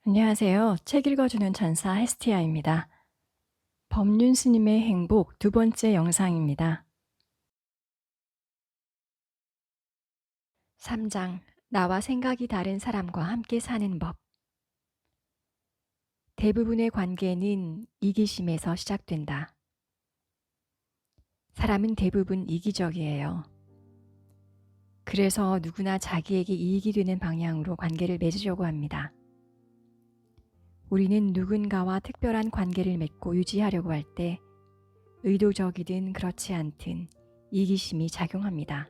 안녕하세요. 책 읽어주는 천사 헤스티아입니다. 법륜 스님의 행복 두 번째 영상입니다. 3장 나와 생각이 다른 사람과 함께 사는 법. 대부분의 관계는 이기심에서 시작된다. 사람은 대부분 이기적이에요. 그래서 누구나 자기에게 이익이 되는 방향으로 관계를 맺으려고 합니다. 우리는 누군가와 특별한 관계를 맺고 유지하려고 할 때 의도적이든 그렇지 않든 이기심이 작용합니다.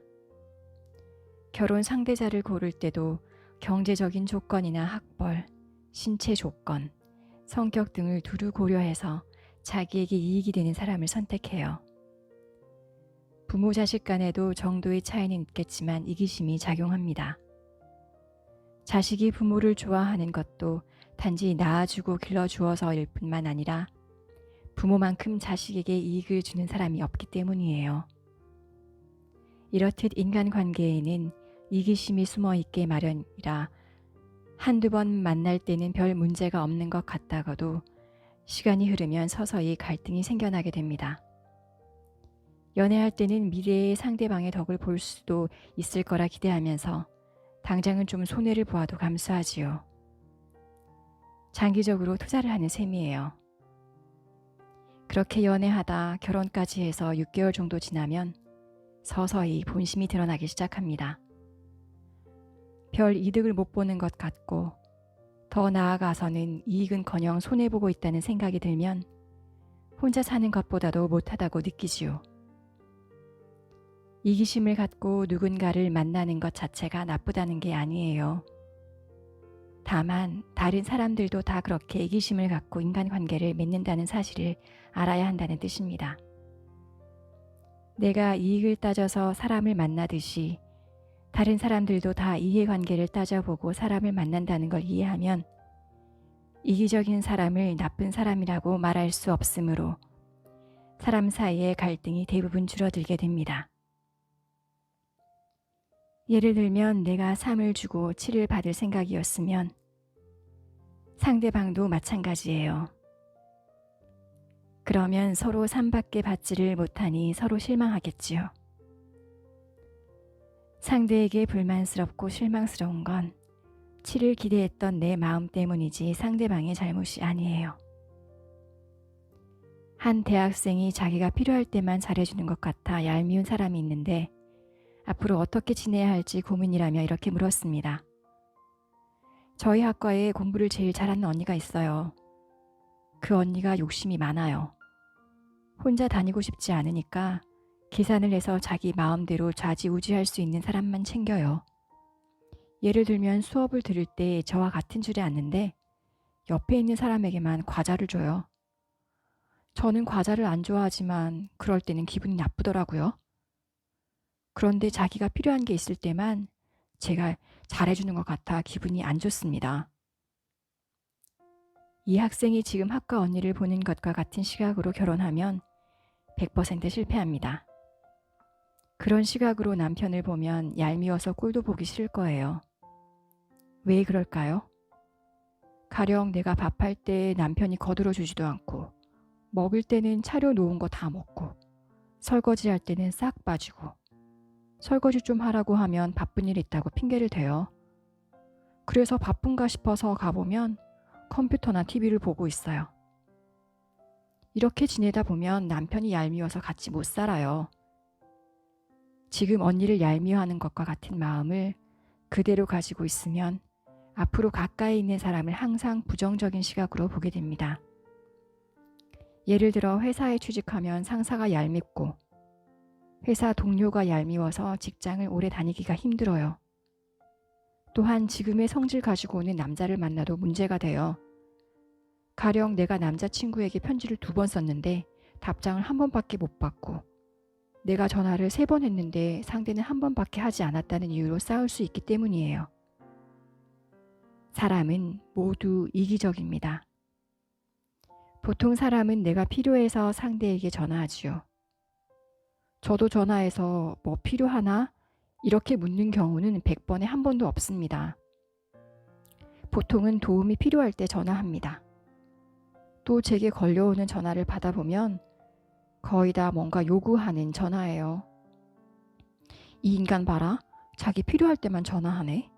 결혼 상대자를 고를 때도 경제적인 조건이나 학벌, 신체 조건, 성격 등을 두루 고려해서 자기에게 이익이 되는 사람을 선택해요. 부모 자식 간에도 정도의 차이는 있겠지만 이기심이 작용합니다. 자식이 부모를 좋아하는 것도 단지 낳아주고 길러주어서일 뿐만 아니라 부모만큼 자식에게 이익을 주는 사람이 없기 때문이에요. 이렇듯 인간관계에는 이기심이 숨어있게 마련이라 한두 번 만날 때는 별 문제가 없는 것 같다가도 시간이 흐르면 서서히 갈등이 생겨나게 됩니다. 연애할 때는 미래의 상대방의 덕을 볼 수도 있을 거라 기대하면서 당장은 좀 손해를 보아도 감수하지요. 장기적으로 투자를 하는 셈이에요. 그렇게 연애하다 결혼까지 해서 6개월 정도 지나면 서서히 본심이 드러나기 시작합니다. 별 이득을 못 보는 것 같고 더 나아가서는 이익은커녕 손해보고 있다는 생각이 들면 혼자 사는 것보다도 못하다고 느끼지요. 이기심을 갖고 누군가를 만나는 것 자체가 나쁘다는 게 아니에요. 다만 다른 사람들도 다 그렇게 이기심을 갖고 인간관계를 맺는다는 사실을 알아야 한다는 뜻입니다. 내가 이익을 따져서 사람을 만나듯이 다른 사람들도 다 이해관계를 따져보고 사람을 만난다는 걸 이해하면 이기적인 사람을 나쁜 사람이라고 말할 수 없으므로 사람 사이의 갈등이 대부분 줄어들게 됩니다. 예를 들면 내가 3을 주고 7을 받을 생각이었으면 상대방도 마찬가지예요. 그러면 서로 3밖에 받지를 못하니 서로 실망하겠지요. 상대에게 불만스럽고 실망스러운 건 7을 기대했던 내 마음 때문이지 상대방의 잘못이 아니에요. 한 대학생이 자기가 필요할 때만 잘해주는 것 같아 얄미운 사람이 있는데 앞으로 어떻게 지내야 할지 고민이라며 이렇게 물었습니다. 저희 학과에 공부를 제일 잘하는 언니가 있어요. 그 언니가 욕심이 많아요. 혼자 다니고 싶지 않으니까 계산을 해서 자기 마음대로 좌지우지할 수 있는 사람만 챙겨요. 예를 들면 수업을 들을 때 저와 같은 줄에 앉는데 옆에 있는 사람에게만 과자를 줘요. 저는 과자를 안 좋아하지만 그럴 때는 기분이 나쁘더라고요. 그런데 자기가 필요한 게 있을 때만 제가 잘해주는 것 같아 기분이 안 좋습니다. 이 학생이 지금 학과 언니를 보는 것과 같은 시각으로 결혼하면 100% 실패합니다. 그런 시각으로 남편을 보면 얄미워서 꼴도 보기 싫을 거예요. 왜 그럴까요? 가령 내가 밥할 때 남편이 거들어 주지도 않고 먹을 때는 차려놓은 거 다 먹고 설거지할 때는 싹 빠지고 설거지 좀 하라고 하면 바쁜 일 있다고 핑계를 대요. 그래서 바쁜가 싶어서 가보면 컴퓨터나 TV를 보고 있어요. 이렇게 지내다 보면 남편이 얄미워서 같이 못 살아요. 지금 언니를 얄미워하는 것과 같은 마음을 그대로 가지고 있으면 앞으로 가까이 있는 사람을 항상 부정적인 시각으로 보게 됩니다. 예를 들어 회사에 취직하면 상사가 얄밉고 회사 동료가 얄미워서 직장을 오래 다니기가 힘들어요. 또한 지금의 성질 가지고 오는 남자를 만나도 문제가 돼요. 가령 내가 남자친구에게 편지를 2번 썼는데 답장을 1번밖에 못 받고 내가 전화를 3번 했는데 상대는 1번밖에 하지 않았다는 이유로 싸울 수 있기 때문이에요. 사람은 모두 이기적입니다. 보통 사람은 내가 필요해서 상대에게 전화하지요. 저도 전화해서 뭐 필요하나? 이렇게 묻는 경우는 100번에 1번도 없습니다. 보통은 도움이 필요할 때 전화합니다. 또 제게 걸려오는 전화를 받아보면 거의 다 뭔가 요구하는 전화예요. 이 인간 봐라, 자기 필요할 때만 전화하네.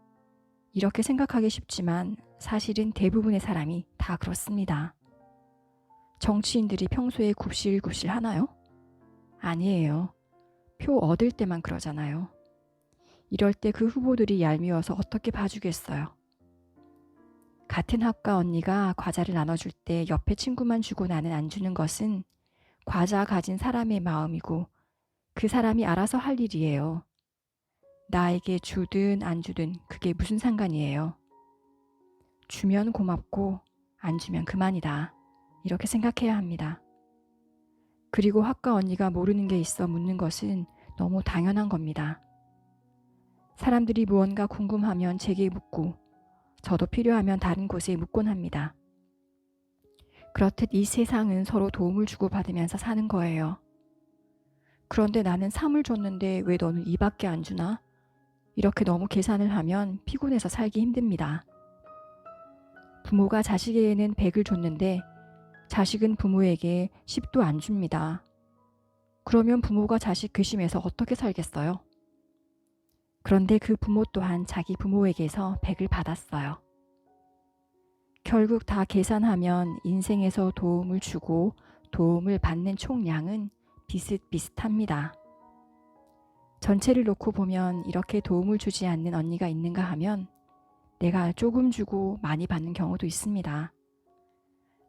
이렇게 생각하기 쉽지만 사실은 대부분의 사람이 다 그렇습니다. 정치인들이 평소에 굽실굽실 하나요? 아니에요. 표 얻을 때만 그러잖아요. 이럴 때 그 후보들이 얄미워서 어떻게 봐주겠어요. 같은 학과 언니가 과자를 나눠줄 때 옆에 친구만 주고 나는 안 주는 것은 과자 가진 사람의 마음이고 그 사람이 알아서 할 일이에요. 나에게 주든 안 주든 그게 무슨 상관이에요. 주면 고맙고 안 주면 그만이다. 이렇게 생각해야 합니다. 그리고 학과 언니가 모르는 게 있어 묻는 것은 너무 당연한 겁니다. 사람들이 무언가 궁금하면 제게 묻고 저도 필요하면 다른 곳에 묻곤 합니다. 그렇듯 이 세상은 서로 도움을 주고받으면서 사는 거예요. 그런데 나는 3을 줬는데 왜 너는 2밖에 안 주나? 이렇게 너무 계산을 하면 피곤해서 살기 힘듭니다. 부모가 자식에게는 100을 줬는데 자식은 부모에게 10도 안 줍니다. 그러면 부모가 자식 괘씸해서 어떻게 살겠어요? 그런데 그 부모 또한 자기 부모에게서 100을 받았어요. 결국 다 계산하면 인생에서 도움을 주고 도움을 받는 총량은 비슷비슷합니다. 전체를 놓고 보면 이렇게 도움을 주지 않는 언니가 있는가 하면 내가 조금 주고 많이 받는 경우도 있습니다.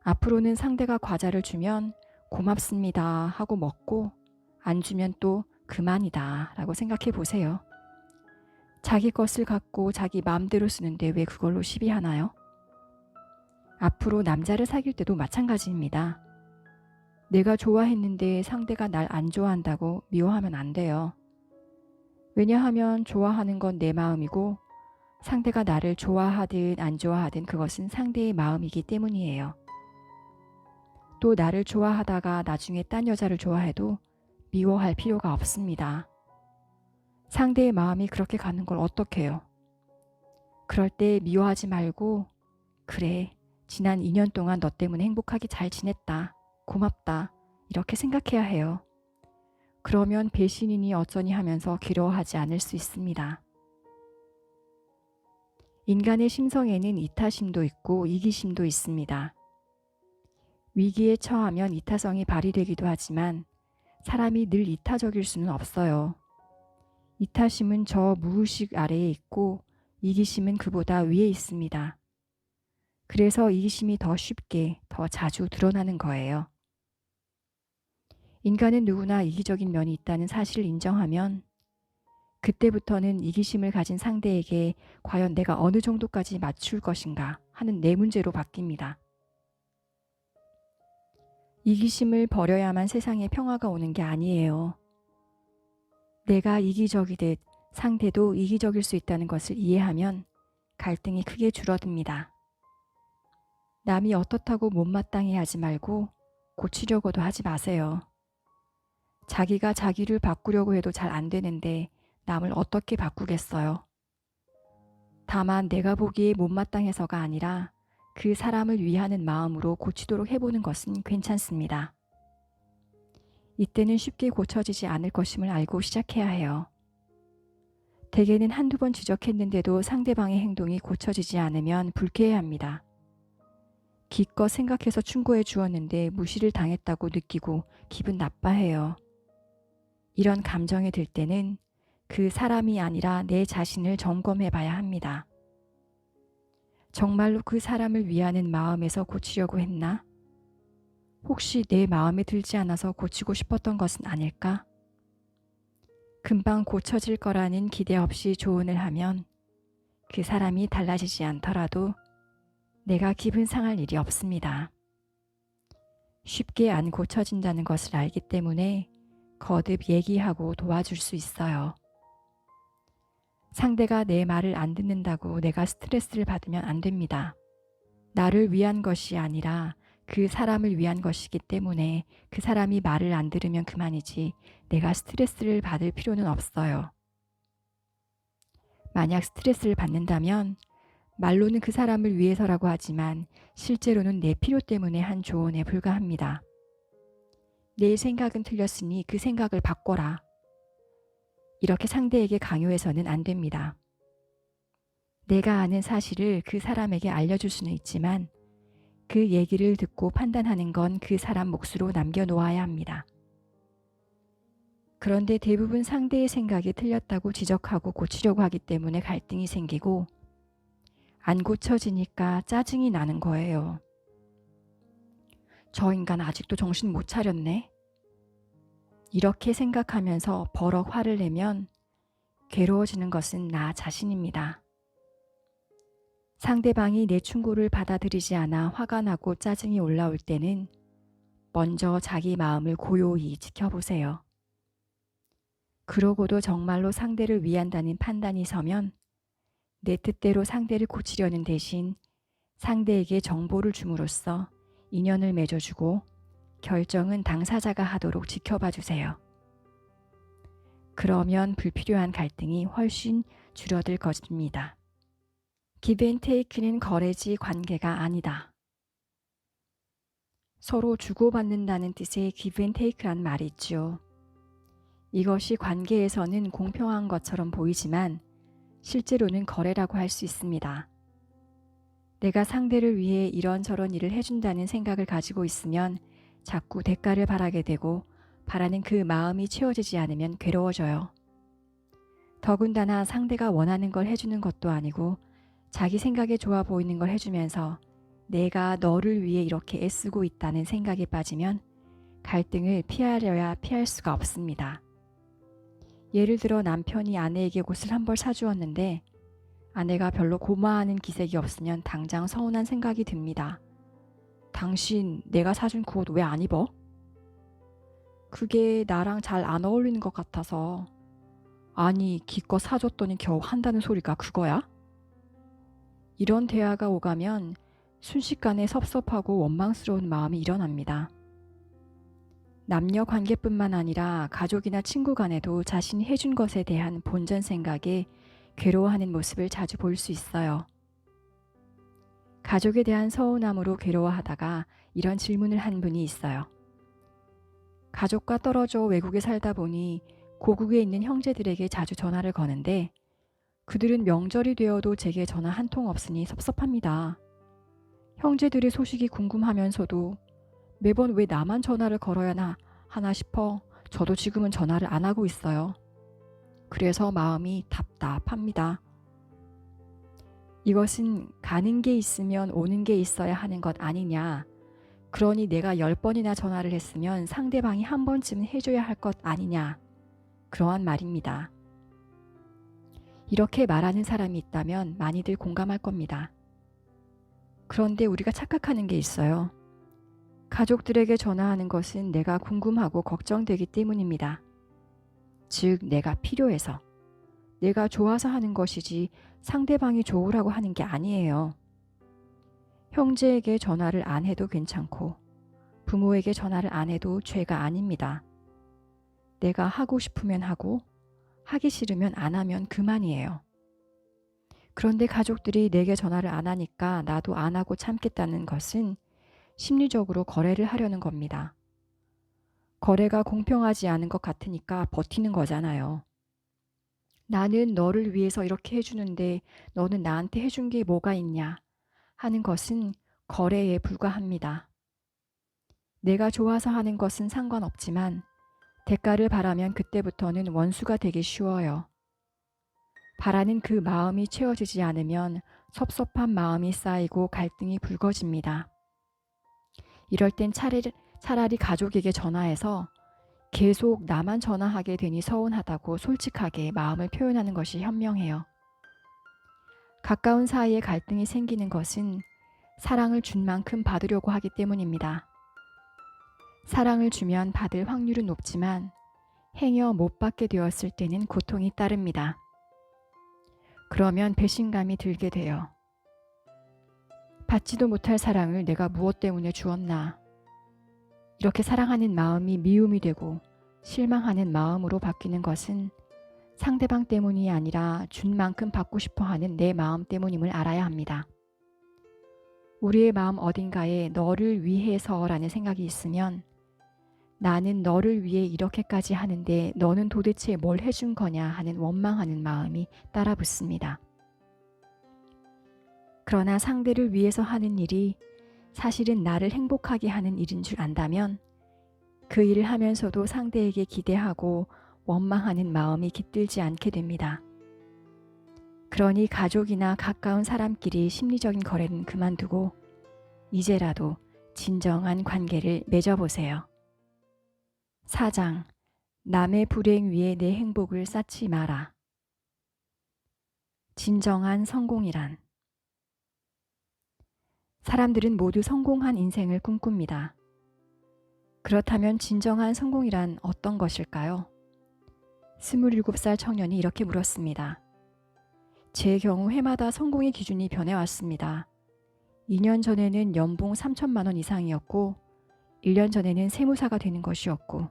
앞으로는 상대가 과자를 주면 고맙습니다 하고 먹고 안 주면 또 그만이다 라고 생각해 보세요. 자기 것을 갖고 자기 마음대로 쓰는데 왜 그걸로 시비하나요? 앞으로 남자를 사귈 때도 마찬가지입니다. 내가 좋아했는데 상대가 날 안 좋아한다고 미워하면 안 돼요. 왜냐하면 좋아하는 건 내 마음이고 상대가 나를 좋아하든 안 좋아하든 그것은 상대의 마음이기 때문이에요. 또 나를 좋아하다가 나중에 딴 여자를 좋아해도 미워할 필요가 없습니다. 상대의 마음이 그렇게 가는 걸 어떡해요? 그럴 때 미워하지 말고 그래, 지난 2년 동안 너 때문에 행복하게 잘 지냈다. 고맙다. 이렇게 생각해야 해요. 그러면 배신이니 어쩌니 하면서 괴로워하지 않을 수 있습니다. 인간의 심성에는 이타심도 있고 이기심도 있습니다. 위기에 처하면 이타성이 발휘되기도 하지만 사람이 늘 이타적일 수는 없어요. 이타심은 저 무의식 아래에 있고 이기심은 그보다 위에 있습니다. 그래서 이기심이 더 쉽게, 더 자주 드러나는 거예요. 인간은 누구나 이기적인 면이 있다는 사실을 인정하면 그때부터는 이기심을 가진 상대에게 과연 내가 어느 정도까지 맞출 것인가 하는 내 문제로 바뀝니다. 이기심을 버려야만 세상에 평화가 오는 게 아니에요. 내가 이기적이듯 상대도 이기적일 수 있다는 것을 이해하면 갈등이 크게 줄어듭니다. 남이 어떻다고 못마땅해 하지 말고 고치려고도 하지 마세요. 자기가 자기를 바꾸려고 해도 잘 안 되는데 남을 어떻게 바꾸겠어요? 다만 내가 보기에 못마땅해서가 아니라 그 사람을 위하는 마음으로 고치도록 해보는 것은 괜찮습니다. 이때는 쉽게 고쳐지지 않을 것임을 알고 시작해야 해요. 대개는 한두 번 지적했는데도 상대방의 행동이 고쳐지지 않으면 불쾌해합니다. 기껏 생각해서 충고해 주었는데 무시를 당했다고 느끼고 기분 나빠해요. 이런 감정이 들 때는 그 사람이 아니라 내 자신을 점검해 봐야 합니다. 정말로 그 사람을 위하는 마음에서 고치려고 했나? 혹시 내 마음에 들지 않아서 고치고 싶었던 것은 아닐까? 금방 고쳐질 거라는 기대 없이 조언을 하면 그 사람이 달라지지 않더라도 내가 기분 상할 일이 없습니다. 쉽게 안 고쳐진다는 것을 알기 때문에 거듭 얘기하고 도와줄 수 있어요. 상대가 내 말을 안 듣는다고 내가 스트레스를 받으면 안 됩니다. 나를 위한 것이 아니라 그 사람을 위한 것이기 때문에 그 사람이 말을 안 들으면 그만이지 내가 스트레스를 받을 필요는 없어요. 만약 스트레스를 받는다면 말로는 그 사람을 위해서라고 하지만 실제로는 내 필요 때문에 한 조언에 불과합니다. 내 생각은 틀렸으니 그 생각을 바꿔라. 이렇게 상대에게 강요해서는 안 됩니다. 내가 아는 사실을 그 사람에게 알려줄 수는 있지만 그 얘기를 듣고 판단하는 건 그 사람 몫으로 남겨놓아야 합니다. 그런데 대부분 상대의 생각이 틀렸다고 지적하고 고치려고 하기 때문에 갈등이 생기고 안 고쳐지니까 짜증이 나는 거예요. 저 인간 아직도 정신 못 차렸네. 이렇게 생각하면서 버럭 화를 내면 괴로워지는 것은 나 자신입니다. 상대방이 내 충고를 받아들이지 않아 화가 나고 짜증이 올라올 때는 먼저 자기 마음을 고요히 지켜보세요. 그러고도 정말로 상대를 위한다는 판단이 서면 내 뜻대로 상대를 고치려는 대신 상대에게 정보를 줌으로써 인연을 맺어주고 결정은 당사자가 하도록 지켜봐 주세요. 그러면 불필요한 갈등이 훨씬 줄어들 것입니다. give and take는 거래지 관계가 아니다. 서로 주고받는다는 뜻의 give and take란 말이 있죠. 이것이 관계에서는 공평한 것처럼 보이지만 실제로는 거래라고 할 수 있습니다. 내가 상대를 위해 이런저런 일을 해준다는 생각을 가지고 있으면 자꾸 대가를 바라게 되고 바라는 그 마음이 채워지지 않으면 괴로워져요. 더군다나 상대가 원하는 걸 해주는 것도 아니고 자기 생각에 좋아 보이는 걸 해주면서 내가 너를 위해 이렇게 애쓰고 있다는 생각에 빠지면 갈등을 피하려야 피할 수가 없습니다. 예를 들어 남편이 아내에게 옷을 한 벌 사주었는데 아내가 별로 고마워하는 기색이 없으면 당장 서운한 생각이 듭니다. 당신 내가 사준 그 옷 왜 안 입어? 그게 나랑 잘 안 어울리는 것 같아서. 아니 기껏 사줬더니 겨우 한다는 소리가 그거야? 이런 대화가 오가면 순식간에 섭섭하고 원망스러운 마음이 일어납니다. 남녀 관계뿐만 아니라 가족이나 친구 간에도 자신이 해준 것에 대한 본전 생각에 괴로워하는 모습을 자주 볼 수 있어요. 가족에 대한 서운함으로 괴로워하다가 이런 질문을 한 분이 있어요. 가족과 떨어져 외국에 살다 보니 고국에 있는 형제들에게 자주 전화를 거는데 그들은 명절이 되어도 제게 전화 한 통 없으니 섭섭합니다. 형제들의 소식이 궁금하면서도 매번 왜 나만 전화를 걸어야 하나 싶어 저도 지금은 전화를 안 하고 있어요. 그래서 마음이 답답합니다. 이것은 가는 게 있으면 오는 게 있어야 하는 것 아니냐. 그러니 내가 10번이나 전화를 했으면 상대방이 한 번쯤은 해줘야 할 것 아니냐. 그러한 말입니다. 이렇게 말하는 사람이 있다면 많이들 공감할 겁니다. 그런데 우리가 착각하는 게 있어요. 가족들에게 전화하는 것은 내가 궁금하고 걱정되기 때문입니다. 즉 내가 필요해서, 내가 좋아서 하는 것이지 상대방이 좋으라고 하는 게 아니에요. 형제에게 전화를 안 해도 괜찮고 부모에게 전화를 안 해도 죄가 아닙니다. 내가 하고 싶으면 하고 하기 싫으면 안 하면 그만이에요. 그런데 가족들이 내게 전화를 안 하니까 나도 안 하고 참겠다는 것은 심리적으로 거래를 하려는 겁니다. 거래가 공평하지 않은 것 같으니까 버티는 거잖아요. 나는 너를 위해서 이렇게 해주는데 너는 나한테 해준 게 뭐가 있냐 하는 것은 거래에 불과합니다. 내가 좋아서 하는 것은 상관없지만 대가를 바라면 그때부터는 원수가 되기 쉬워요. 바라는 그 마음이 채워지지 않으면 섭섭한 마음이 쌓이고 갈등이 불거집니다. 이럴 땐 차라리 가족에게 전화해서 계속 나만 전화하게 되니 서운하다고 솔직하게 마음을 표현하는 것이 현명해요. 가까운 사이에 갈등이 생기는 것은 사랑을 준 만큼 받으려고 하기 때문입니다. 사랑을 주면 받을 확률은 높지만 행여 못 받게 되었을 때는 고통이 따릅니다. 그러면 배신감이 들게 돼요. 받지도 못할 사랑을 내가 무엇 때문에 주었나. 이렇게 사랑하는 마음이 미움이 되고 실망하는 마음으로 바뀌는 것은 상대방 때문이 아니라 준 만큼 받고 싶어 하는 내 마음 때문임을 알아야 합니다. 우리의 마음 어딘가에 너를 위해서라는 생각이 있으면 나는 너를 위해 이렇게까지 하는데 너는 도대체 뭘 해준 거냐 하는 원망하는 마음이 따라 붙습니다. 그러나 상대를 위해서 하는 일이 사실은 나를 행복하게 하는 일인 줄 안다면 그 일을 하면서도 상대에게 기대하고 원망하는 마음이 깃들지 않게 됩니다. 그러니 가족이나 가까운 사람끼리 심리적인 거래는 그만두고 이제라도 진정한 관계를 맺어보세요. 4장. 남의 불행 위에 내 행복을 쌓지 마라. 진정한 성공이란 사람들은 모두 성공한 인생을 꿈꿉니다. 그렇다면 진정한 성공이란 어떤 것일까요? 27살 청년이 이렇게 물었습니다. 제 경우 해마다 성공의 기준이 변해왔습니다. 2년 전에는 연봉 3천만 원 이상이었고 1년 전에는 세무사가 되는 것이었고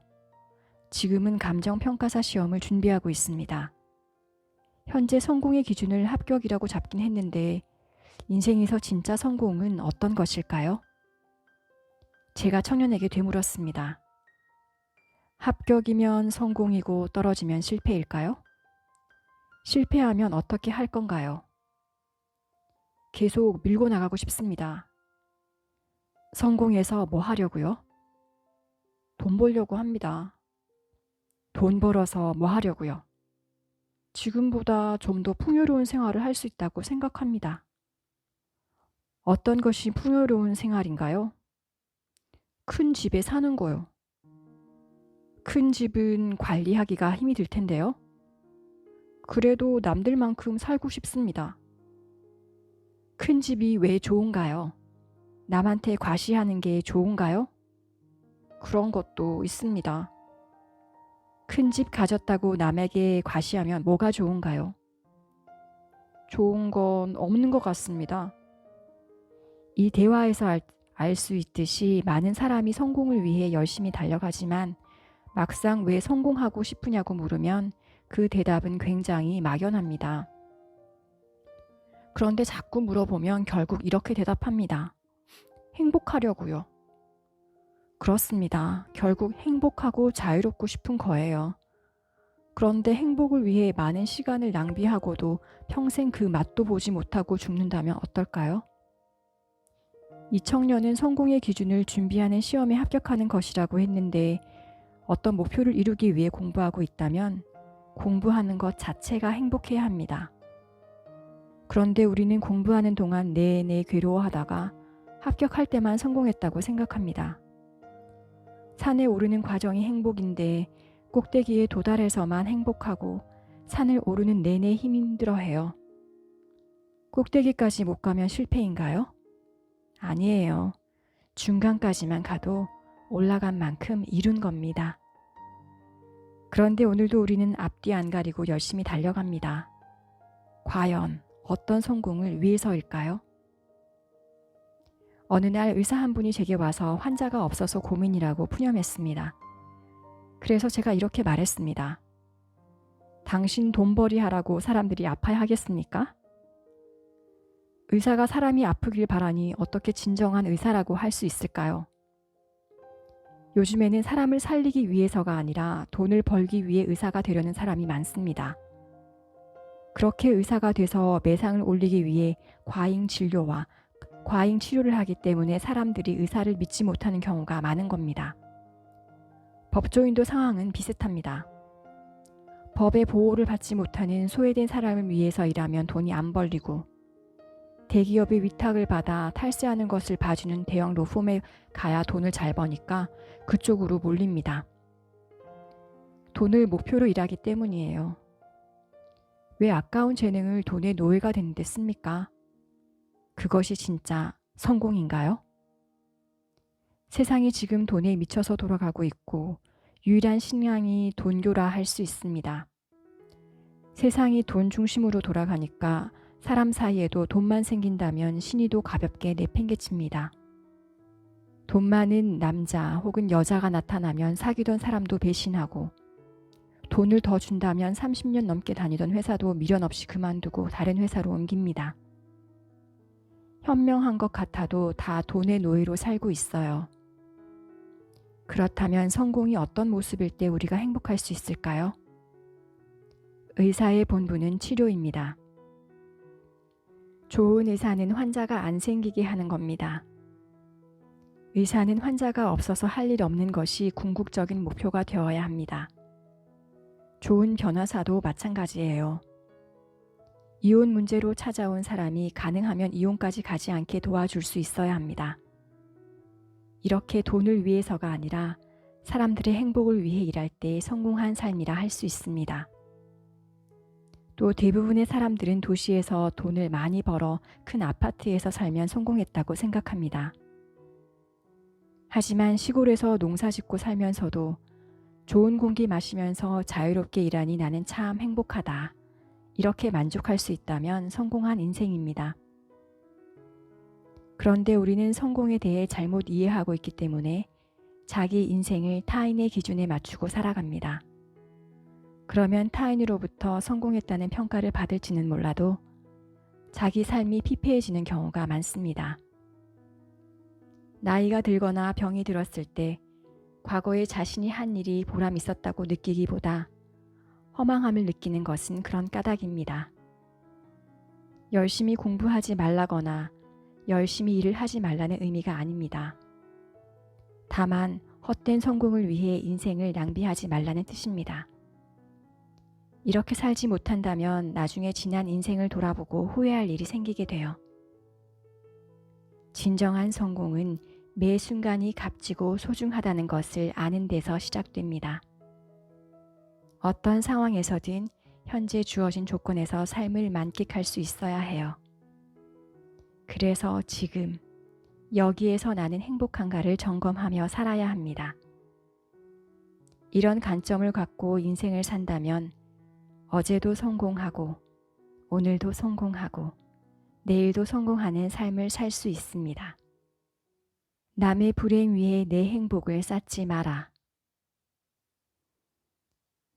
지금은 감정평가사 시험을 준비하고 있습니다. 현재 성공의 기준을 합격이라고 잡긴 했는데 인생에서 진짜 성공은 어떤 것일까요? 제가 청년에게 되물었습니다. 합격이면 성공이고 떨어지면 실패일까요? 실패하면 어떻게 할 건가요? 계속 밀고 나가고 싶습니다. 성공해서 뭐 하려고요? 돈 벌려고 합니다. 돈 벌어서 뭐 하려고요? 지금보다 좀 더 풍요로운 생활을 할 수 있다고 생각합니다. 어떤 것이 풍요로운 생활인가요? 큰 집에 사는 거요. 큰 집은 관리하기가 힘이 들 텐데요. 그래도 남들만큼 살고 싶습니다. 큰 집이 왜 좋은가요? 남한테 과시하는 게 좋은가요? 그런 것도 있습니다. 큰 집 가졌다고 남에게 과시하면 뭐가 좋은가요? 좋은 건 없는 것 같습니다. 이 대화에서 알 수 있듯이 많은 사람이 성공을 위해 열심히 달려가지만 막상 왜 성공하고 싶으냐고 물으면 그 대답은 굉장히 막연합니다. 그런데 자꾸 물어보면 결국 이렇게 대답합니다. 행복하려고요. 그렇습니다. 결국 행복하고 자유롭고 싶은 거예요. 그런데 행복을 위해 많은 시간을 낭비하고도 평생 그 맛도 보지 못하고 죽는다면 어떨까요? 이 청년은 성공의 기준을 준비하는 시험에 합격하는 것이라고 했는데 어떤 목표를 이루기 위해 공부하고 있다면 공부하는 것 자체가 행복해야 합니다. 그런데 우리는 공부하는 동안 내내 괴로워하다가 합격할 때만 성공했다고 생각합니다. 산에 오르는 과정이 행복인데 꼭대기에 도달해서만 행복하고 산을 오르는 내내 힘들어해요. 꼭대기까지 못 가면 실패인가요? 아니에요. 중간까지만 가도 올라간 만큼 이룬 겁니다. 그런데 오늘도 우리는 앞뒤 안 가리고 열심히 달려갑니다. 과연 어떤 성공을 위해서일까요? 어느 날 의사 한 분이 제게 와서 환자가 없어서 고민이라고 푸념했습니다. 그래서 제가 이렇게 말했습니다. 당신 돈벌이 하라고 사람들이 아파야 하겠습니까? 의사가 사람이 아프길 바라니 어떻게 진정한 의사라고 할 수 있을까요? 요즘에는 사람을 살리기 위해서가 아니라 돈을 벌기 위해 의사가 되려는 사람이 많습니다. 그렇게 의사가 돼서 매상을 올리기 위해 과잉 진료와 과잉 치료를 하기 때문에 사람들이 의사를 믿지 못하는 경우가 많은 겁니다. 법조인도 상황은 비슷합니다. 법의 보호를 받지 못하는 소외된 사람을 위해서 일하면 돈이 안 벌리고 대기업의 위탁을 받아 탈세하는 것을 봐주는 대형 로펌에 가야 돈을 잘 버니까 그쪽으로 몰립니다. 돈을 목표로 일하기 때문이에요. 왜 아까운 재능을 돈의 노예가 되는 데 씁니까? 그것이 진짜 성공인가요? 세상이 지금 돈에 미쳐서 돌아가고 있고 유일한 신앙이 돈교라 할 수 있습니다. 세상이 돈 중심으로 돌아가니까 사람 사이에도 돈만 생긴다면 신의도 가볍게 내팽개칩니다. 돈 많은 남자 혹은 여자가 나타나면 사귀던 사람도 배신하고 돈을 더 준다면 30년 넘게 다니던 회사도 미련 없이 그만두고 다른 회사로 옮깁니다. 현명한 것 같아도 다 돈의 노예로 살고 있어요. 그렇다면 성공이 어떤 모습일 때 우리가 행복할 수 있을까요? 의사의 본분은 치료입니다. 좋은 의사는 환자가 안 생기게 하는 겁니다. 의사는 환자가 없어서 할 일 없는 것이 궁극적인 목표가 되어야 합니다. 좋은 변호사도 마찬가지예요. 이혼 문제로 찾아온 사람이 가능하면 이혼까지 가지 않게 도와줄 수 있어야 합니다. 이렇게 돈을 위해서가 아니라 사람들의 행복을 위해 일할 때 성공한 삶이라 할 수 있습니다. 또 대부분의 사람들은 도시에서 돈을 많이 벌어 큰 아파트에서 살면 성공했다고 생각합니다. 하지만 시골에서 농사 짓고 살면서도 좋은 공기 마시면서 자유롭게 일하니 나는 참 행복하다. 이렇게 만족할 수 있다면 성공한 인생입니다. 그런데 우리는 성공에 대해 잘못 이해하고 있기 때문에 자기 인생을 타인의 기준에 맞추고 살아갑니다. 그러면 타인으로부터 성공했다는 평가를 받을지는 몰라도 자기 삶이 피폐해지는 경우가 많습니다. 나이가 들거나 병이 들었을 때 과거에 자신이 한 일이 보람 있었다고 느끼기보다 허망함을 느끼는 것은 그런 까닭입니다. 열심히 공부하지 말라거나 열심히 일을 하지 말라는 의미가 아닙니다. 다만 헛된 성공을 위해 인생을 낭비하지 말라는 뜻입니다. 이렇게 살지 못한다면 나중에 지난 인생을 돌아보고 후회할 일이 생기게 돼요. 진정한 성공은 매 순간이 값지고 소중하다는 것을 아는 데서 시작됩니다. 어떤 상황에서든 현재 주어진 조건에서 삶을 만끽할 수 있어야 해요. 그래서 지금 여기에서 나는 행복한가를 점검하며 살아야 합니다. 이런 관점을 갖고 인생을 산다면 어제도 성공하고 오늘도 성공하고 내일도 성공하는 삶을 살 수 있습니다. 남의 불행 위에 내 행복을 쌓지 마라.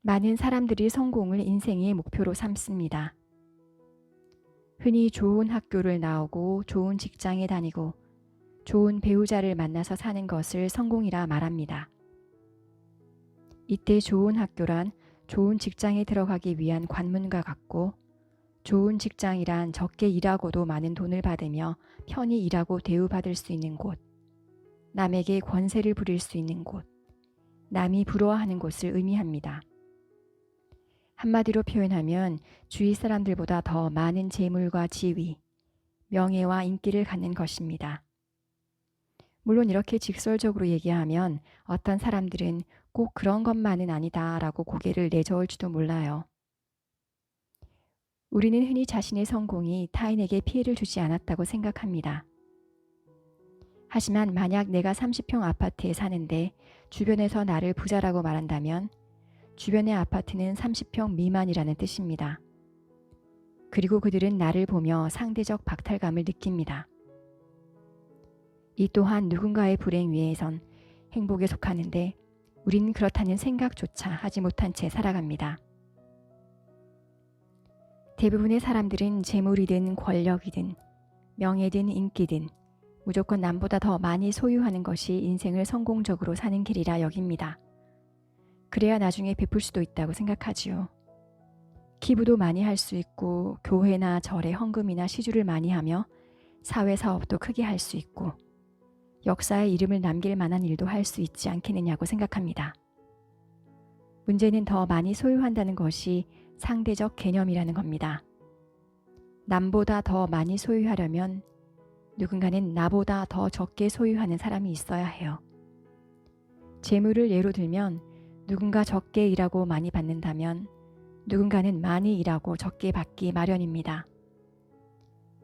많은 사람들이 성공을 인생의 목표로 삼습니다. 흔히 좋은 학교를 나오고 좋은 직장에 다니고 좋은 배우자를 만나서 사는 것을 성공이라 말합니다. 이때 좋은 학교란 좋은 직장에 들어가기 위한 관문과 같고 좋은 직장이란 적게 일하고도 많은 돈을 받으며 편히 일하고 대우받을 수 있는 곳, 남에게 권세를 부릴 수 있는 곳, 남이 부러워하는 곳을 의미합니다. 한마디로 표현하면 주위 사람들보다 더 많은 재물과 지위, 명예와 인기를 갖는 것입니다. 물론 이렇게 직설적으로 얘기하면 어떤 사람들은 꼭 그런 것만은 아니다라고 고개를 내저을지도 몰라요. 우리는 흔히 자신의 성공이 타인에게 피해를 주지 않았다고 생각합니다. 하지만 만약 내가 30평 아파트에 사는데 주변에서 나를 부자라고 말한다면 주변의 아파트는 30평 미만이라는 뜻입니다. 그리고 그들은 나를 보며 상대적 박탈감을 느낍니다. 이 또한 누군가의 불행 위에선 행복에 속하는데 우린 그렇다는 생각조차 하지 못한 채 살아갑니다. 대부분의 사람들은 재물이든 권력이든 명예든 인기든 무조건 남보다 더 많이 소유하는 것이 인생을 성공적으로 사는 길이라 여깁니다. 그래야 나중에 베풀 수도 있다고 생각하지요. 기부도 많이 할 수 있고 교회나 절에 헌금이나 시주를 많이 하며 사회사업도 크게 할 수 있고 역사에 이름을 남길 만한 일도 할 수 있지 않겠느냐고 생각합니다. 문제는 더 많이 소유한다는 것이 상대적 개념이라는 겁니다. 남보다 더 많이 소유하려면 누군가는 나보다 더 적게 소유하는 사람이 있어야 해요. 재물을 예로 들면 누군가 적게 일하고 많이 받는다면 누군가는 많이 일하고 적게 받기 마련입니다.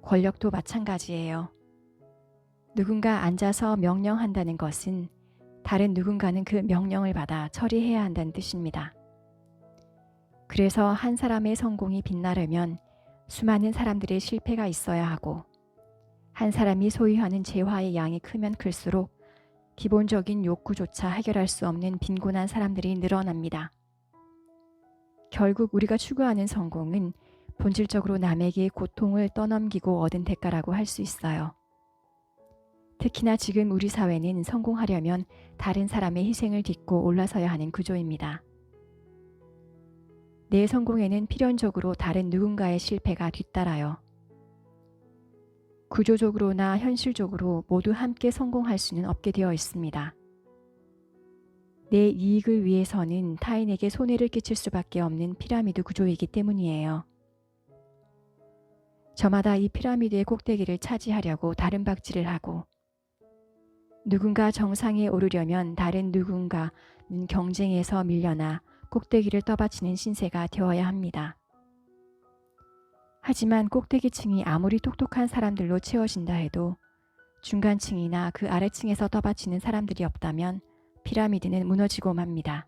권력도 마찬가지예요. 누군가 앉아서 명령한다는 것은 다른 누군가는 그 명령을 받아 처리해야 한다는 뜻입니다. 그래서 한 사람의 성공이 빛나려면 수많은 사람들의 실패가 있어야 하고 한 사람이 소유하는 재화의 양이 크면 클수록 기본적인 욕구조차 해결할 수 없는 빈곤한 사람들이 늘어납니다. 결국 우리가 추구하는 성공은 본질적으로 남에게 고통을 떠넘기고 얻은 대가라고 할 수 있어요. 특히나 지금 우리 사회는 성공하려면 다른 사람의 희생을 딛고 올라서야 하는 구조입니다. 내 성공에는 필연적으로 다른 누군가의 실패가 뒤따라요. 구조적으로나 현실적으로 모두 함께 성공할 수는 없게 되어 있습니다. 내 이익을 위해서는 타인에게 손해를 끼칠 수밖에 없는 피라미드 구조이기 때문이에요. 저마다 이 피라미드의 꼭대기를 차지하려고 다른 박질을 하고, 누군가 정상에 오르려면 다른 누군가는 경쟁에서 밀려나 꼭대기를 떠받치는 신세가 되어야 합니다. 하지만 꼭대기층이 아무리 똑똑한 사람들로 채워진다 해도 중간층이나 그 아래층에서 떠받치는 사람들이 없다면 피라미드는 무너지고 맙니다.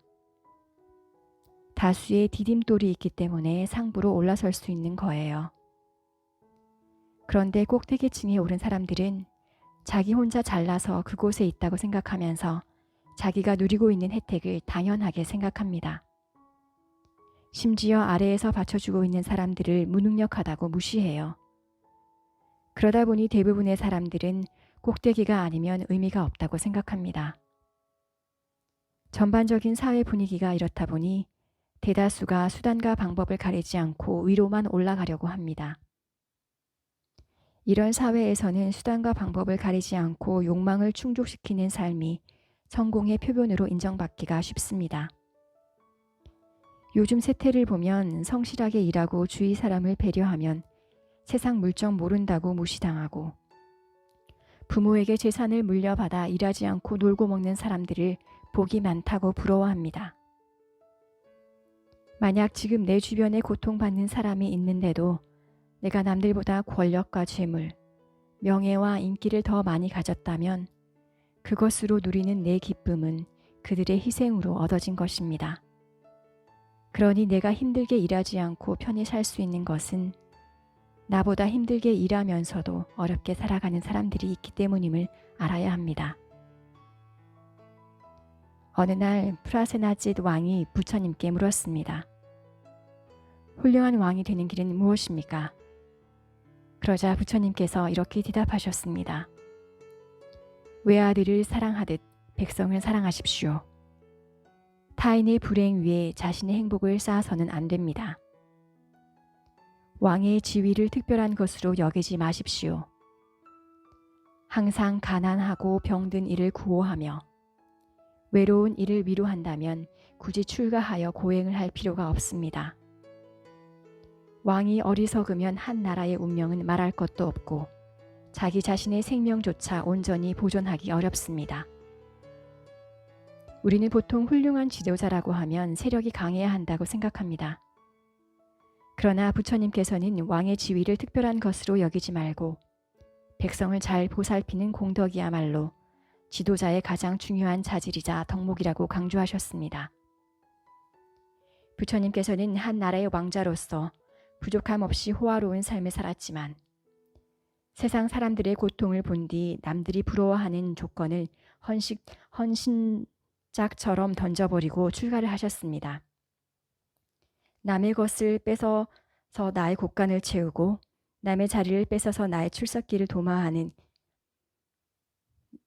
다수의 디딤돌이 있기 때문에 상부로 올라설 수 있는 거예요. 그런데 꼭대기층에 오른 사람들은 자기 혼자 잘나서 그곳에 있다고 생각하면서 자기가 누리고 있는 혜택을 당연하게 생각합니다. 심지어 아래에서 받쳐주고 있는 사람들을 무능력하다고 무시해요. 그러다 보니 대부분의 사람들은 꼭대기가 아니면 의미가 없다고 생각합니다. 전반적인 사회 분위기가 이렇다 보니 대다수가 수단과 방법을 가리지 않고 위로만 올라가려고 합니다. 이런 사회에서는 수단과 방법을 가리지 않고 욕망을 충족시키는 삶이 성공의 표본으로 인정받기가 쉽습니다. 요즘 세태를 보면 성실하게 일하고 주위 사람을 배려하면 세상 물정 모른다고 무시당하고, 부모에게 재산을 물려받아 일하지 않고 놀고 먹는 사람들을 복이 많다고 부러워합니다. 만약 지금 내 주변에 고통받는 사람이 있는데도 내가 남들보다 권력과 재물, 명예와 인기를 더 많이 가졌다면 그것으로 누리는 내 기쁨은 그들의 희생으로 얻어진 것입니다. 그러니 내가 힘들게 일하지 않고 편히 살 수 있는 것은 나보다 힘들게 일하면서도 어렵게 살아가는 사람들이 있기 때문임을 알아야 합니다. 어느 날 프라세나짓 왕이 부처님께 물었습니다. 훌륭한 왕이 되는 길은 무엇입니까? 그러자 부처님께서 이렇게 대답하셨습니다. 외아들을 사랑하듯 백성을 사랑하십시오. 타인의 불행 위에 자신의 행복을 쌓아서는 안 됩니다. 왕의 지위를 특별한 것으로 여기지 마십시오. 항상 가난하고 병든 이를 구호하며 외로운 이를 위로한다면 굳이 출가하여 고행을 할 필요가 없습니다. 왕이 어리석으면 한 나라의 운명은 말할 것도 없고 자기 자신의 생명조차 온전히 보존하기 어렵습니다. 우리는 보통 훌륭한 지도자라고 하면 세력이 강해야 한다고 생각합니다. 그러나 부처님께서는 왕의 지위를 특별한 것으로 여기지 말고 백성을 잘 보살피는 공덕이야말로 지도자의 가장 중요한 자질이자 덕목이라고 강조하셨습니다. 부처님께서는 한 나라의 왕자로서 부족함 없이 호화로운 삶을 살았지만 세상 사람들의 고통을 본 뒤 남들이 부러워하는 조건을 헌신짝처럼 던져버리고 출가를 하셨습니다. 남의 것을 뺏어서 나의 곳간을 채우고 남의 자리를 뺏어서 나의 출석기를 도마하는,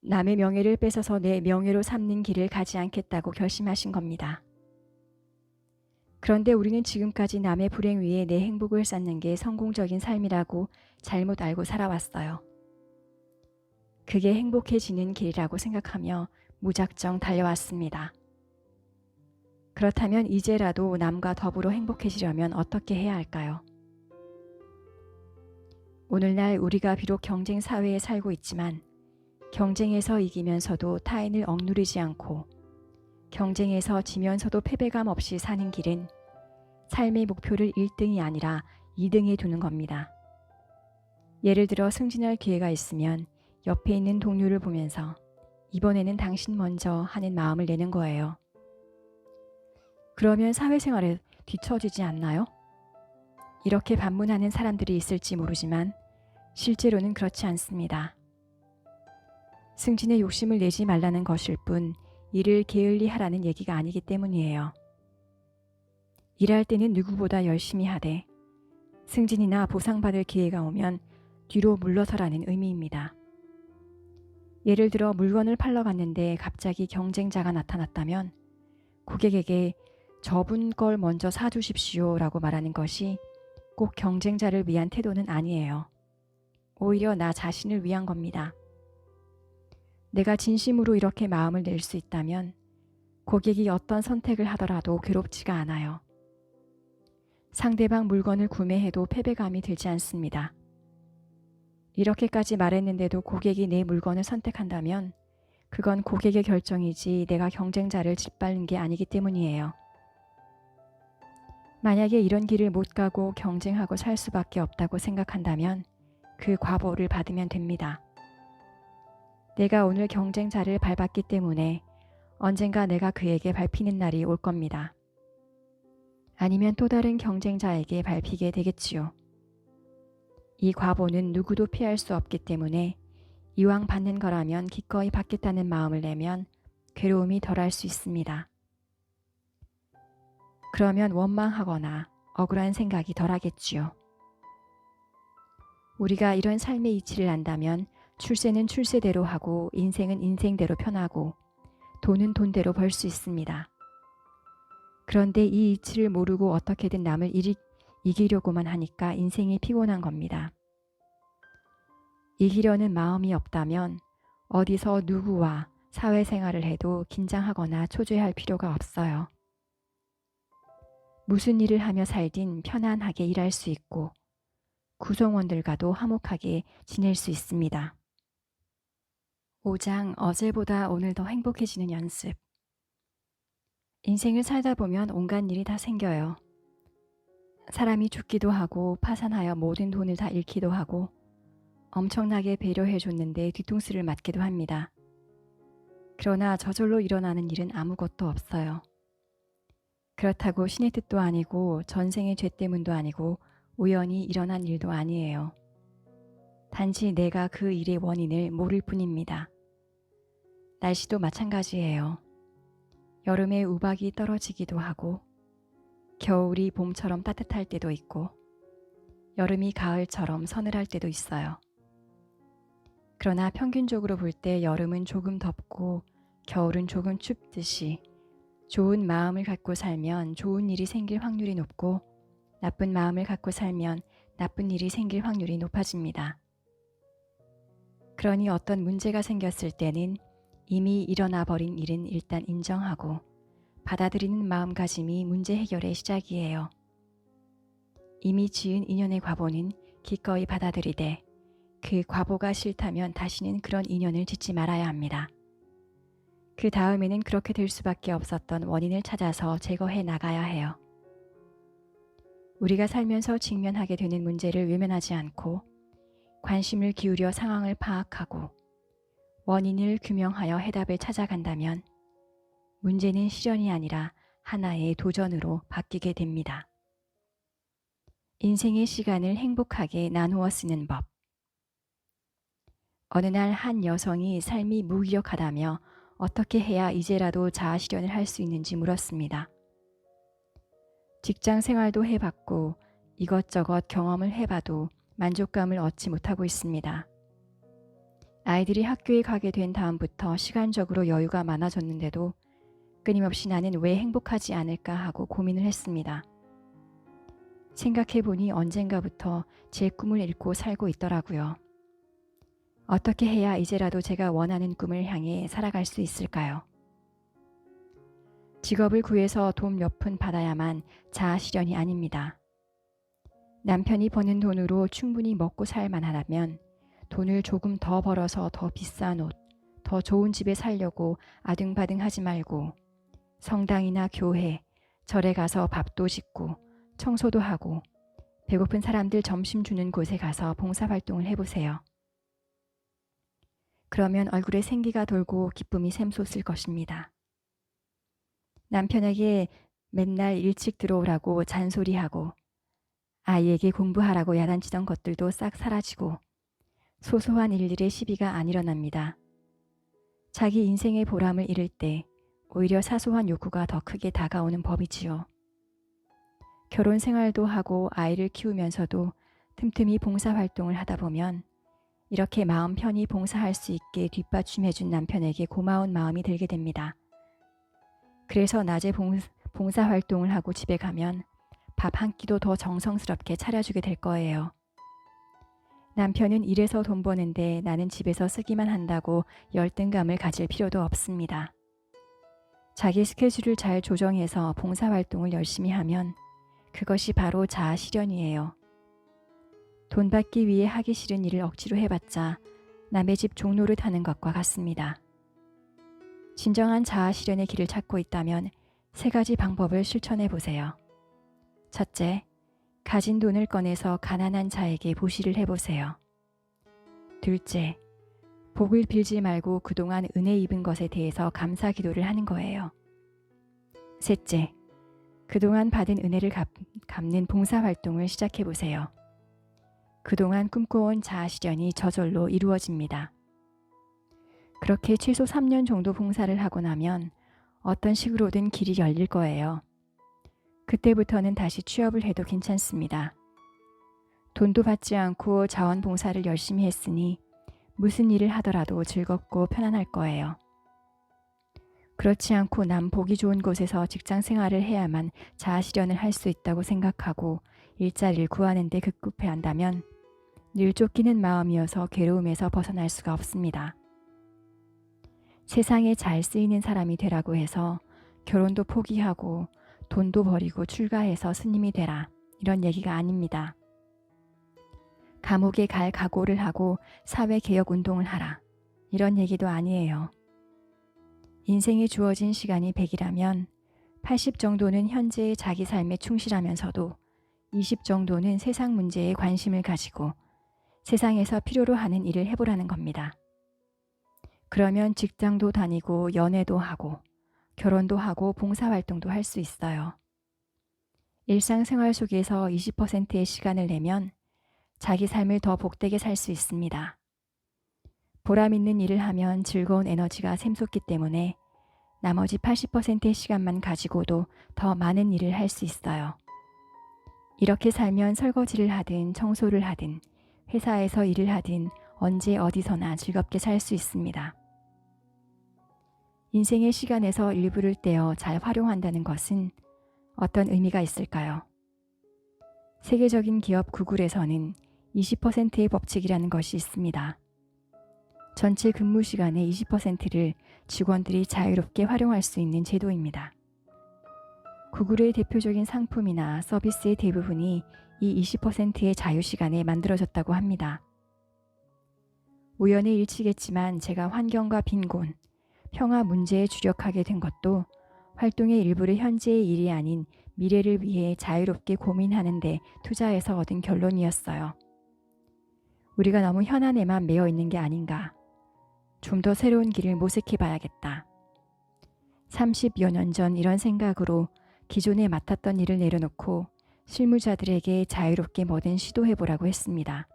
남의 명예를 뺏어서 내 명예로 삼는 길을 가지 않겠다고 결심하신 겁니다. 그런데 우리는 지금까지 남의 불행 위에 내 행복을 쌓는 게 성공적인 삶이라고 잘못 알고 살아왔어요. 그게 행복해지는 길이라고 생각하며 무작정 달려왔습니다. 그렇다면 이제라도 남과 더불어 행복해지려면 어떻게 해야 할까요? 오늘날 우리가 비록 경쟁 사회에 살고 있지만 경쟁에서 이기면서도 타인을 억누르지 않고 경쟁에서 지면서도 패배감 없이 사는 길은 삶의 목표를 1등이 아니라 2등에 두는 겁니다. 예를 들어 승진할 기회가 있으면 옆에 있는 동료를 보면서 이번에는 당신 먼저 하는 마음을 내는 거예요. 그러면 사회생활에 뒤처지지 않나요? 이렇게 반문하는 사람들이 있을지 모르지만 실제로는 그렇지 않습니다. 승진에 욕심을 내지 말라는 것일 뿐 일을 게을리 하라는 얘기가 아니기 때문이에요. 일할 때는 누구보다 열심히 하되 승진이나 보상받을 기회가 오면 뒤로 물러서라는 의미입니다. 예를 들어 물건을 팔러 갔는데 갑자기 경쟁자가 나타났다면 고객에게 저분 걸 먼저 사주십시오 라고 말하는 것이 꼭 경쟁자를 위한 태도는 아니에요. 오히려 나 자신을 위한 겁니다. 내가 진심으로 이렇게 마음을 낼 수 있다면 고객이 어떤 선택을 하더라도 괴롭지가 않아요. 상대방 물건을 구매해도 패배감이 들지 않습니다. 이렇게까지 말했는데도 고객이 내 물건을 선택한다면 그건 고객의 결정이지 내가 경쟁자를 짓밟는 게 아니기 때문이에요. 만약에 이런 길을 못 가고 경쟁하고 살 수밖에 없다고 생각한다면 그 과보를 받으면 됩니다. 내가 오늘 경쟁자를 밟았기 때문에 언젠가 내가 그에게 밟히는 날이 올 겁니다. 아니면 또 다른 경쟁자에게 밟히게 되겠지요. 이 과보는 누구도 피할 수 없기 때문에 이왕 받는 거라면 기꺼이 받겠다는 마음을 내면 괴로움이 덜할 수 있습니다. 그러면 원망하거나 억울한 생각이 덜하겠지요. 우리가 이런 삶의 이치를 안다면 출세는 출세대로 하고 인생은 인생대로 편하고 돈은 돈대로 벌 수 있습니다. 그런데 이 이치를 모르고 어떻게든 남을 이기려고만 하니까 인생이 피곤한 겁니다. 이기려는 마음이 없다면 어디서 누구와 사회생활을 해도 긴장하거나 초조해할 필요가 없어요. 무슨 일을 하며 살든 편안하게 일할 수 있고 구성원들과도 화목하게 지낼 수 있습니다. 5장 어제보다 오늘 더 행복해지는 연습. 인생을 살다 보면 온갖 일이 다 생겨요. 사람이 죽기도 하고 파산하여 모든 돈을 다 잃기도 하고 엄청나게 배려해 줬는데 뒤통수를 맞기도 합니다. 그러나 저절로 일어나는 일은 아무것도 없어요. 그렇다고 신의 뜻도 아니고 전생의 죄 때문도 아니고 우연히 일어난 일도 아니에요. 단지 내가 그 일의 원인을 모를 뿐입니다. 날씨도 마찬가지예요. 여름에 우박이 떨어지기도 하고 겨울이 봄처럼 따뜻할 때도 있고 여름이 가을처럼 서늘할 때도 있어요. 그러나 평균적으로 볼 때 여름은 조금 덥고 겨울은 조금 춥듯이 좋은 마음을 갖고 살면 좋은 일이 생길 확률이 높고 나쁜 마음을 갖고 살면 나쁜 일이 생길 확률이 높아집니다. 그러니 어떤 문제가 생겼을 때는 이미 일어나 버린 일은 일단 인정하고 받아들이는 마음가짐이 문제 해결의 시작이에요. 이미 지은 인연의 과보는 기꺼이 받아들이되 그 과보가 싫다면 다시는 그런 인연을 짓지 말아야 합니다. 그 다음에는 그렇게 될 수밖에 없었던 원인을 찾아서 제거해 나가야 해요. 우리가 살면서 직면하게 되는 문제를 외면하지 않고 관심을 기울여 상황을 파악하고 원인을 규명하여 해답을 찾아간다면 문제는 시련이 아니라 하나의 도전으로 바뀌게 됩니다. 인생의 시간을 행복하게 나누어 쓰는 법. 어느 날 한 여성이 삶이 무기력하다며 어떻게 해야 이제라도 자아 실현을 할 수 있는지 물었습니다. 직장 생활도 해봤고 이것저것 경험을 해봐도 만족감을 얻지 못하고 있습니다. 아이들이 학교에 가게 된 다음부터 시간적으로 여유가 많아졌는데도 끊임없이 나는 왜 행복하지 않을까 하고 고민을 했습니다. 생각해보니 언젠가부터 제 꿈을 잃고 살고 있더라고요. 어떻게 해야 이제라도 제가 원하는 꿈을 향해 살아갈 수 있을까요? 직업을 구해서 돈 몇 푼 받아야만 자아 실현이 아닙니다. 남편이 버는 돈으로 충분히 먹고 살 만하다면 돈을 조금 더 벌어서 더 비싼 옷, 더 좋은 집에 살려고 아등바등 하지 말고 성당이나 교회, 절에 가서 밥도 짓고 청소도 하고 배고픈 사람들 점심 주는 곳에 가서 봉사활동을 해보세요. 그러면 얼굴에 생기가 돌고 기쁨이 샘솟을 것입니다. 남편에게 맨날 일찍 들어오라고 잔소리하고 아이에게 공부하라고 야단치던 것들도 싹 사라지고 소소한 일들의 시비가 안 일어납니다. 자기 인생의 보람을 잃을 때 오히려 사소한 욕구가 더 크게 다가오는 법이지요. 결혼 생활도 하고 아이를 키우면서도 틈틈이 봉사활동을 하다 보면 이렇게 마음 편히 봉사할 수 있게 뒷받침해준 남편에게 고마운 마음이 들게 됩니다. 그래서 낮에 봉사활동을 하고 집에 가면 밥 한 끼도 더 정성스럽게 차려주게 될 거예요. 남편은 일해서 돈 버는데 나는 집에서 쓰기만 한다고 열등감을 가질 필요도 없습니다. 자기 스케줄을 잘 조정해서 봉사활동을 열심히 하면 그것이 바로 자아 실현이에요. 돈 받기 위해 하기 싫은 일을 억지로 해봤자 남의 집 종노릇 하는 것과 같습니다. 진정한 자아 실현의 길을 찾고 있다면 3가지 방법을 실천해 보세요. 첫째, 가진 돈을 꺼내서 가난한 자에게 보시를 해보세요. 둘째, 복을 빌지 말고 그동안 은혜 입은 것에 대해서 감사 기도를 하는 거예요. 셋째, 그동안 받은 은혜를 갚는 봉사활동을 시작해 보세요. 그동안 꿈꿔온 자아 실현이 저절로 이루어집니다. 그렇게 최소 3년 정도 봉사를 하고 나면 어떤 식으로든 길이 열릴 거예요. 그때부터는 다시 취업을 해도 괜찮습니다. 돈도 받지 않고 자원봉사를 열심히 했으니 무슨 일을 하더라도 즐겁고 편안할 거예요. 그렇지 않고 남 보기 좋은 곳에서 직장 생활을 해야만 자아 실현을 할 수 있다고 생각하고 일자리를 구하는 데 급급해 한다면 늘 쫓기는 마음이어서 괴로움에서 벗어날 수가 없습니다. 세상에 잘 쓰이는 사람이 되라고 해서 결혼도 포기하고 돈도 버리고 출가해서 스님이 되라, 이런 얘기가 아닙니다. 감옥에 갈 각오를 하고 사회개혁 운동을 하라, 이런 얘기도 아니에요. 인생에 주어진 시간이 100이라면 80 정도는 현재의 자기 삶에 충실하면서도 20 정도는 세상 문제에 관심을 가지고 세상에서 필요로 하는 일을 해보라는 겁니다. 그러면 직장도 다니고 연애도 하고 결혼도 하고 봉사활동도 할 수 있어요. 일상생활 속에서 20%의 시간을 내면 자기 삶을 더 복되게 살 수 있습니다. 보람 있는 일을 하면 즐거운 에너지가 샘솟기 때문에 나머지 80%의 시간만 가지고도 더 많은 일을 할 수 있어요. 이렇게 살면 설거지를 하든 청소를 하든 회사에서 일을 하든 언제 어디서나 즐겁게 살 수 있습니다. 인생의 시간에서 일부를 떼어 잘 활용한다는 것은 어떤 의미가 있을까요? 세계적인 기업 구글에서는 20%의 법칙이라는 것이 있습니다. 전체 근무 시간의 20%를 직원들이 자유롭게 활용할 수 있는 제도입니다. 구글의 대표적인 상품이나 서비스의 대부분이 이 20%의 자유시간에 만들어졌다고 합니다. 우연의 일치겠지만 제가 환경과 빈곤, 평화 문제에 주력하게 된 것도 활동의 일부를 현재의 일이 아닌 미래를 위해 자유롭게 고민하는 데 투자해서 얻은 결론이었어요. 우리가 너무 현안에만 매여 있는 게 아닌가. 좀 더 새로운 길을 모색해 봐야겠다. 30여 년 전 이런 생각으로 기존에 맡았던 일을 내려놓고 실무자들에게 자유롭게 뭐든 시도해보라고 했습니다.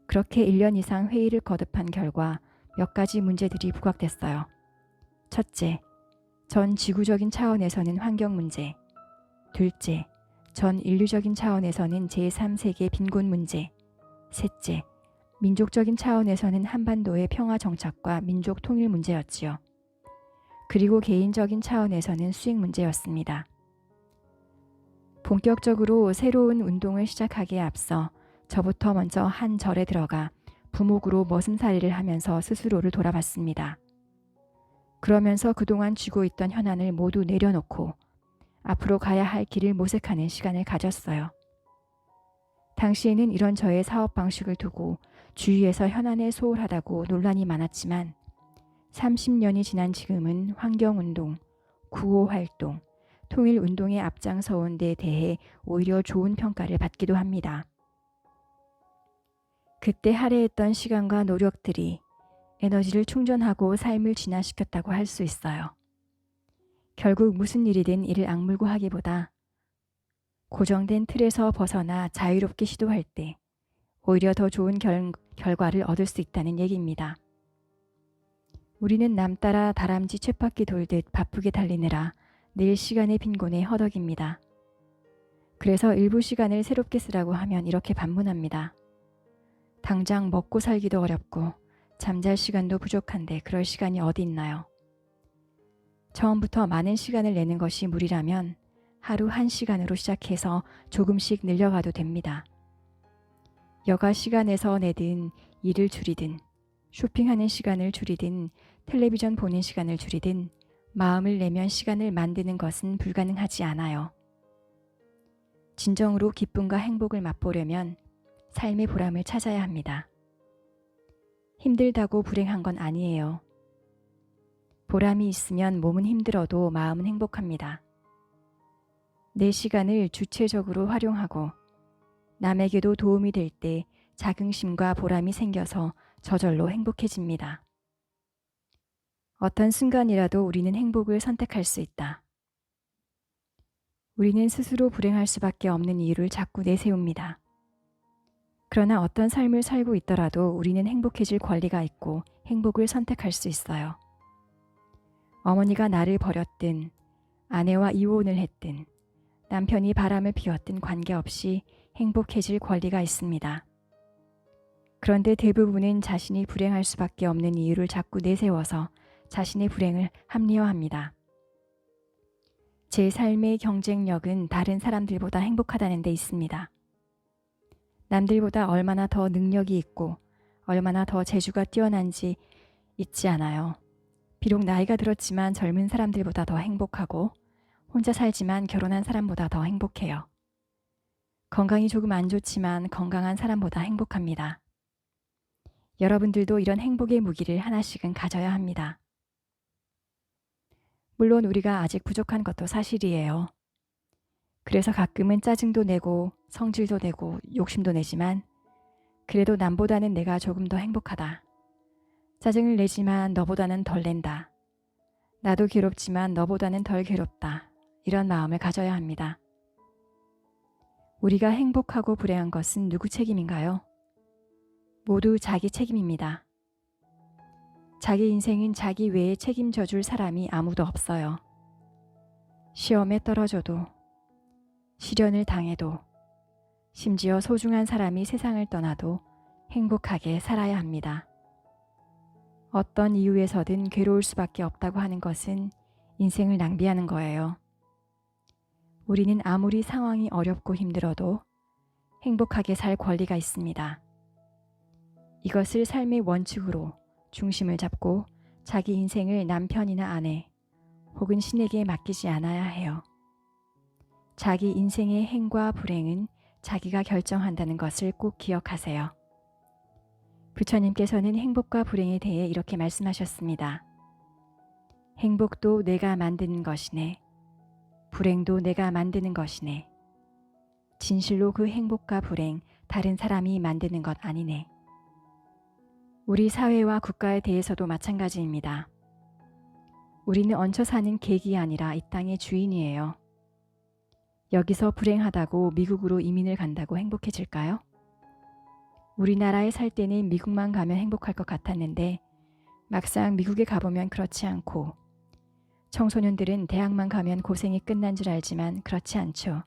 그렇게 1년 이상 회의를 거듭한 결과 몇 가지 문제들이 부각됐어요. 첫째, 전 지구적인 차원에서는 환경 문제. 둘째, 전 인류적인 차원에서는 제3세계 빈곤 문제. 셋째, 민족적인 차원에서는 한반도의 평화 정착과 민족 통일 문제였지요. 그리고 개인적인 차원에서는 수익 문제였습니다. 본격적으로 새로운 운동을 시작하기에 앞서 저부터 먼저 한 절에 들어가 부목으로 머슴살이를 하면서 스스로를 돌아봤습니다. 그러면서 그동안 쥐고 있던 현안을 모두 내려놓고 앞으로 가야 할 길을 모색하는 시간을 가졌어요. 당시에는 이런 저의 사업 방식을 두고 주위에서 현안에 소홀하다고 논란이 많았지만 30년이 지난 지금은 환경운동, 구호활동, 통일운동에 앞장서온 데 대해 오히려 좋은 평가를 받기도 합니다. 그때 할애했던 시간과 노력들이 에너지를 충전하고 삶을 진화시켰다고 할 수 있어요. 결국 무슨 일이든 이를 악물고 하기보다 고정된 틀에서 벗어나 자유롭게 시도할 때 오히려 더 좋은 결과를 얻을 수 있다는 얘기입니다. 우리는 남 따라 다람쥐 쳇바퀴 돌듯 바쁘게 달리느라 늘 시간의 빈곤에 허덕입니다. 그래서 일부 시간을 새롭게 쓰라고 하면 이렇게 반문합니다. 당장 먹고 살기도 어렵고 잠잘 시간도 부족한데 그럴 시간이 어디 있나요? 처음부터 많은 시간을 내는 것이 무리라면 하루 1시간으로 시작해서 조금씩 늘려가도 됩니다. 여가 시간에서 내든 일을 줄이든 쇼핑하는 시간을 줄이든 텔레비전 보는 시간을 줄이든 마음을 내면 시간을 만드는 것은 불가능하지 않아요. 진정으로 기쁨과 행복을 맛보려면 삶의 보람을 찾아야 합니다. 힘들다고 불행한 건 아니에요. 보람이 있으면 몸은 힘들어도 마음은 행복합니다. 내 시간을 주체적으로 활용하고 남에게도 도움이 될 때 자긍심과 보람이 생겨서 저절로 행복해집니다. 어떤 순간이라도 우리는 행복을 선택할 수 있다. 우리는 스스로 불행할 수밖에 없는 이유를 자꾸 내세웁니다. 그러나 어떤 삶을 살고 있더라도 우리는 행복해질 권리가 있고 행복을 선택할 수 있어요. 어머니가 나를 버렸든 아내와 이혼을 했든 남편이 바람을 피웠든 관계없이 행복해질 권리가 있습니다. 그런데 대부분은 자신이 불행할 수밖에 없는 이유를 자꾸 내세워서 자신의 불행을 합리화합니다. 제 삶의 경쟁력은 다른 사람들보다 행복하다는 데 있습니다. 남들보다 얼마나 더 능력이 있고 얼마나 더 재주가 뛰어난지 있지 않아요. 비록 나이가 들었지만 젊은 사람들보다 더 행복하고 혼자 살지만 결혼한 사람보다 더 행복해요. 건강이 조금 안 좋지만 건강한 사람보다 행복합니다. 여러분들도 이런 행복의 무기를 하나씩은 가져야 합니다. 물론 우리가 아직 부족한 것도 사실이에요. 그래서 가끔은 짜증도 내고 성질도 내고 욕심도 내지만 그래도 남보다는 내가 조금 더 행복하다. 짜증을 내지만 너보다는 덜 낸다. 나도 괴롭지만 너보다는 덜 괴롭다. 이런 마음을 가져야 합니다. 우리가 행복하고 불행한 것은 누구 책임인가요? 모두 자기 책임입니다. 자기 인생은 자기 외에 책임져 줄 사람이 아무도 없어요. 시험에 떨어져도, 시련을 당해도, 심지어 소중한 사람이 세상을 떠나도 행복하게 살아야 합니다. 어떤 이유에서든 괴로울 수밖에 없다고 하는 것은 인생을 낭비하는 거예요. 우리는 아무리 상황이 어렵고 힘들어도 행복하게 살 권리가 있습니다. 이것을 삶의 원칙으로 중심을 잡고 자기 인생을 남편이나 아내 혹은 신에게 맡기지 않아야 해요. 자기 인생의 행과 불행은 자기가 결정한다는 것을 꼭 기억하세요. 부처님께서는 행복과 불행에 대해 이렇게 말씀하셨습니다. 행복도 내가 만드는 것이네. 불행도 내가 만드는 것이네. 진실로 그 행복과 불행 다른 사람이 만드는 것 아니네. 우리 사회와 국가에 대해서도 마찬가지입니다. 우리는 얹혀 사는 객이 아니라 이 땅의 주인이에요. 여기서 불행하다고 미국으로 이민을 간다고 행복해질까요? 우리나라에 살 때는 미국만 가면 행복할 것 같았는데 막상 미국에 가보면 그렇지 않고 청소년들은 대학만 가면 고생이 끝난 줄 알지만 그렇지 않죠.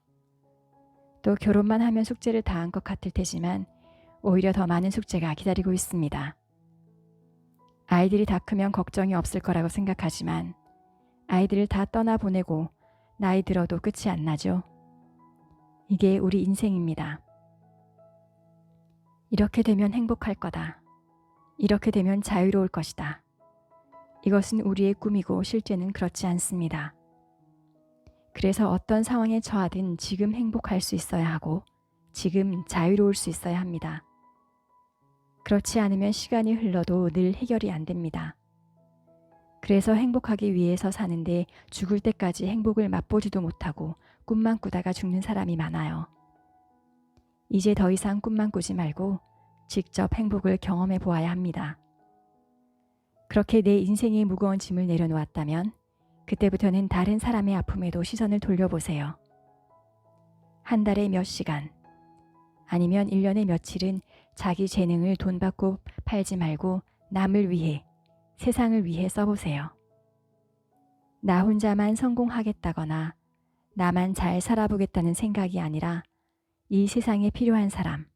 또 결혼만 하면 숙제를 다 한 것 같을 테지만 오히려 더 많은 숙제가 기다리고 있습니다. 아이들이 다 크면 걱정이 없을 거라고 생각하지만 아이들을 다 떠나보내고 나이 들어도 끝이 안 나죠. 이게 우리 인생입니다. 이렇게 되면 행복할 거다. 이렇게 되면 자유로울 것이다. 이것은 우리의 꿈이고 실제는 그렇지 않습니다. 그래서 어떤 상황에 처하든 지금 행복할 수 있어야 하고 지금 자유로울 수 있어야 합니다. 그렇지 않으면 시간이 흘러도 늘 해결이 안 됩니다. 그래서 행복하기 위해서 사는데 죽을 때까지 행복을 맛보지도 못하고 꿈만 꾸다가 죽는 사람이 많아요. 이제 더 이상 꿈만 꾸지 말고 직접 행복을 경험해 보아야 합니다. 그렇게 내 인생의 무거운 짐을 내려놓았다면 그때부터는 다른 사람의 아픔에도 시선을 돌려보세요. 한 달에 몇 시간 아니면 1년에 며칠은 자기 재능을 돈 받고 팔지 말고 남을 위해, 세상을 위해 써보세요. 나 혼자만 성공하겠다거나 나만 잘 살아보겠다는 생각이 아니라 이 세상에 필요한 사람,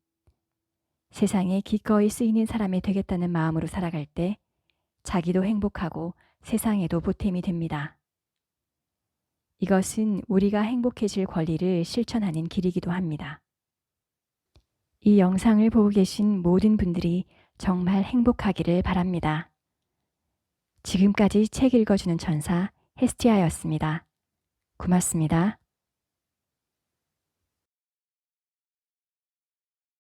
세상에 기꺼이 쓰이는 사람이 되겠다는 마음으로 살아갈 때 자기도 행복하고 세상에도 보탬이 됩니다. 이것은 우리가 행복해질 권리를 실천하는 길이기도 합니다. 이 영상을 보고 계신 모든 분들이 정말 행복하기를 바랍니다. 지금까지 책 읽어주는 천사 헤스티아였습니다. 고맙습니다.